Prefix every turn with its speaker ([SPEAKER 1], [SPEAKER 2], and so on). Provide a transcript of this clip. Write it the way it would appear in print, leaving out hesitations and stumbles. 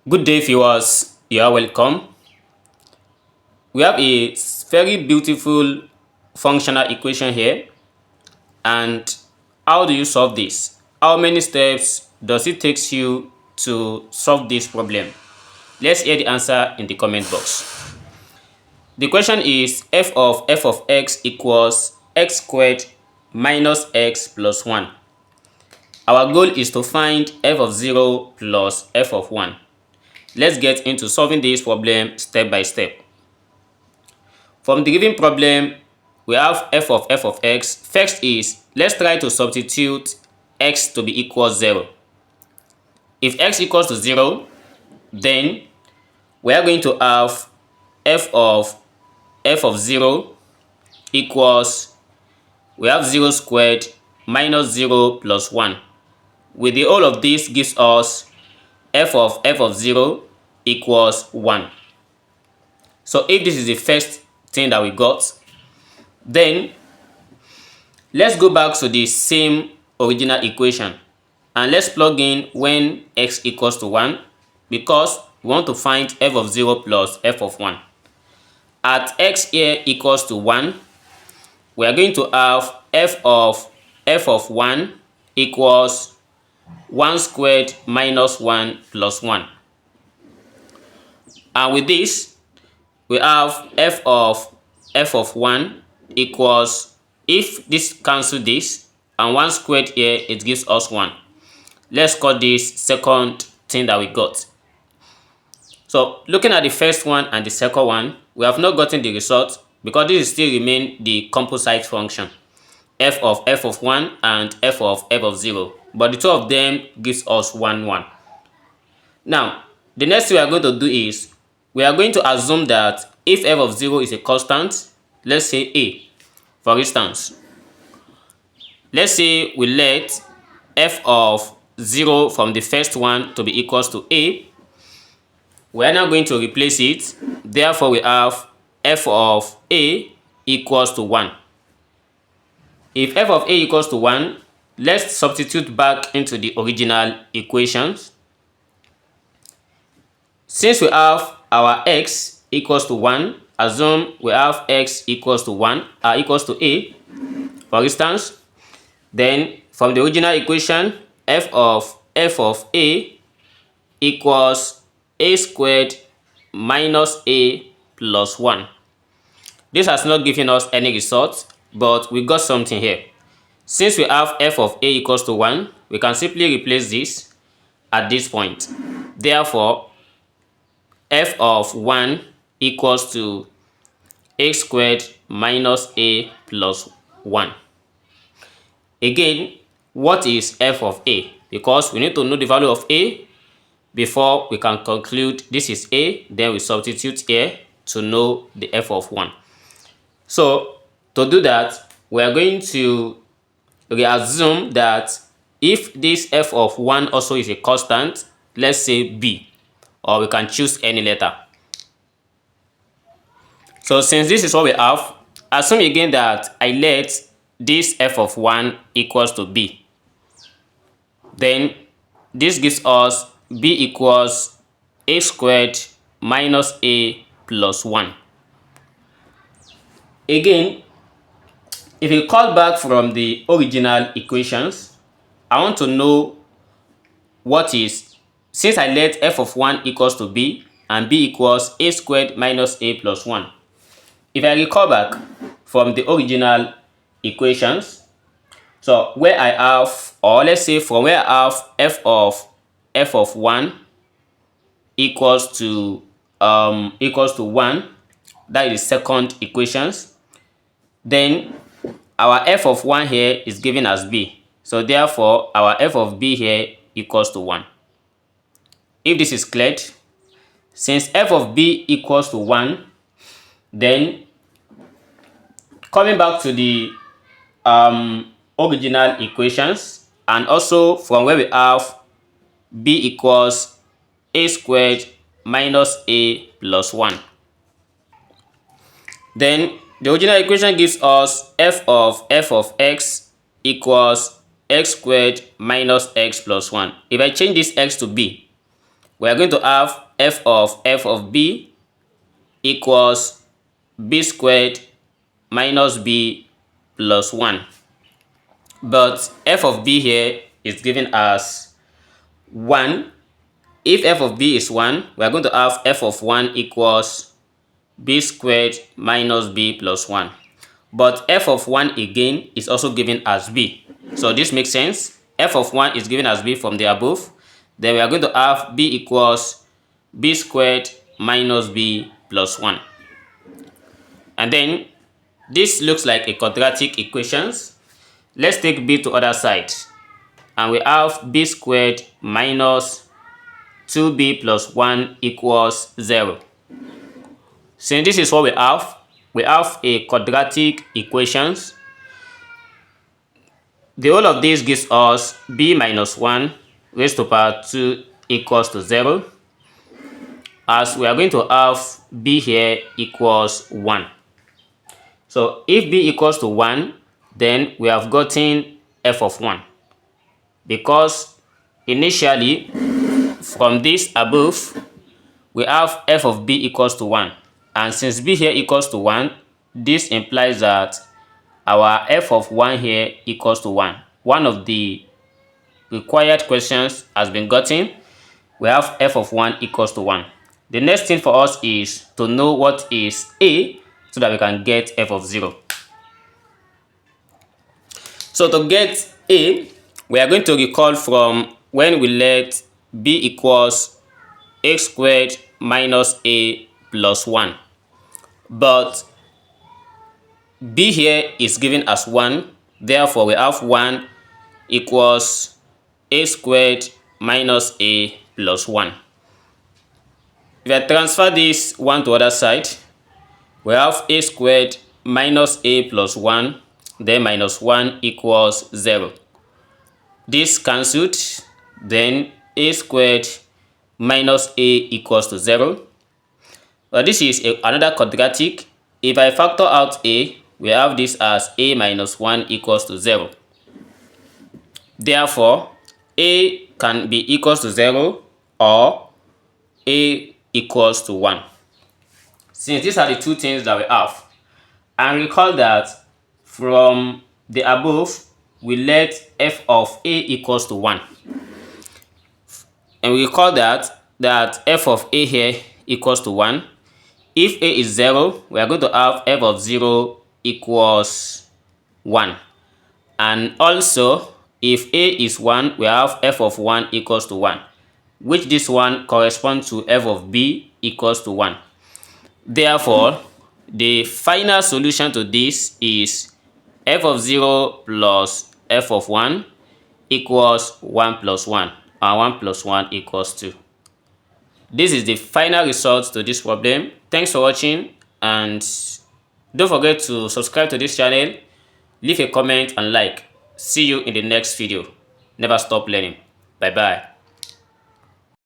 [SPEAKER 1] Good day, viewers. You are welcome. We have a very beautiful functional equation here. And how do you solve this? How many steps does it take you to solve this problem? Let's hear the answer in the comment box. The question is f of x equals x squared minus x plus 1. Our goal is to find f of 0 plus f of 1. Let's get into solving this problem step by step. From the given problem, we have f of x. First is, let's try to substitute x to be equal 0. If x equals to 0, then we are going to have f of 0 equals, we have 0 squared minus 0 plus 1. With the whole of this gives us f of 0 equals 1. So if this is the first thing that we got, then let's go back to the same original equation and let's plug in when x equals to 1, because we want to find f of 0 plus f of 1. At x here equals to 1, we are going to have f of 1 equals 1 squared minus 1 plus 1. And with this, we have f of 1 equals, if this cancel this and 1 squared here, it gives us 1. Let's call this second thing that we got. So looking at the first one and the second one, we have not gotten the result because this still remain the composite function, f of 1 and f of 0, but the two of them gives us 1 1. Now the next thing we are going to do is, we are going to assume that if f of 0 is a constant, let's say a. For instance, let's say we let f of 0 from the first one to be equals to a. We are now going to replace it. Therefore, we have f of a equals to 1. If f of a equals to 1, let's substitute back into the original equations. Since we have our x equals to 1, assume we have x equals to 1 equals to a, for instance, then from the original equation, f of a equals a squared minus a plus 1. This has not given us any result, but we got something here. Since we have f of a equals to 1, we can simply replace this at this point. Therefore, f of 1 equals to a squared minus a plus 1. Again, what is f of a? Because we need to know the value of a before we can conclude this is a, then we substitute here to know the f of 1. So to do that, we are going to reassume that if this f of 1 also is a constant, let's say b, or we can choose any letter. So since this is what we have, assume again that I let this f of 1 equals to b. Then this gives us b equals a squared minus a plus 1. Again, if you call back from the original equations, I want to know what is, since I let f of 1 equals to b and b equals a squared minus a plus 1. If I recall back from the original equations, so where I have, or let's say from where I have f of 1 equals to 1, that is the second equations, then our f of 1 here is given as b. So therefore, our f of b here equals to 1. If this is cleared, since f of b equals to 1, then coming back to the original equations, and also from where we have b equals a squared minus a plus 1. Then the original equation gives us f of x equals x squared minus x plus 1. If I change this x to b, we are going to have f of b equals b squared minus b plus 1. But f of b here is given as 1. If f of b is 1, we are going to have f of 1 equals b squared minus b plus 1. But f of 1 again is also given as b. So this makes sense. F of 1 is given as b from the above. Then we are going to have b equals b squared minus b plus 1. And then this looks like a quadratic equations. Let's take b to other side. And we have b squared minus 2b plus 1 equals 0. Since this is what we have a quadratic equations. The whole of this gives us b minus 1 raised to power 2 equals to 0. As we are going to have b here equals 1. So if b equals to 1, then we have gotten f of 1. Because initially, from this above, we have f of b equals to 1. And since b here equals to 1, this implies that our f of 1 here equals to 1. One of the required questions has been gotten. We have f of 1 equals to 1. The next thing for us is to know what is a so that we can get f of 0. So to get a, we are going to recall from when we let b equals a squared minus a plus 1. But b here is given as 1. Therefore, we have 1 equals a squared minus a plus 1. If I transfer this 1 to other side, we have a squared minus a plus 1, then minus 1 equals 0. This cancelled, then a squared minus a equals to 0. This is another quadratic. If I factor out a, we have this as a minus 1 equals to 0. Therefore, a can be equals to 0 or a equals to 1. Since these are the two things that we have, and recall that from the above, we let f of a equals to 1. And we recall that f of a here equals to 1. If a is 0, we are going to have f of 0 equals 1. And also, if a is 1, we have f of 1 equals to 1, which this one corresponds to f of b equals to 1. Therefore, the final solution to this is f of 0 plus f of 1 equals 1 plus 1, and 1 plus 1 equals 2. This is the final result to this problem. Thanks for watching, and don't forget to subscribe to this channel, leave a comment and like. See you in the next video. Never stop learning. Bye bye.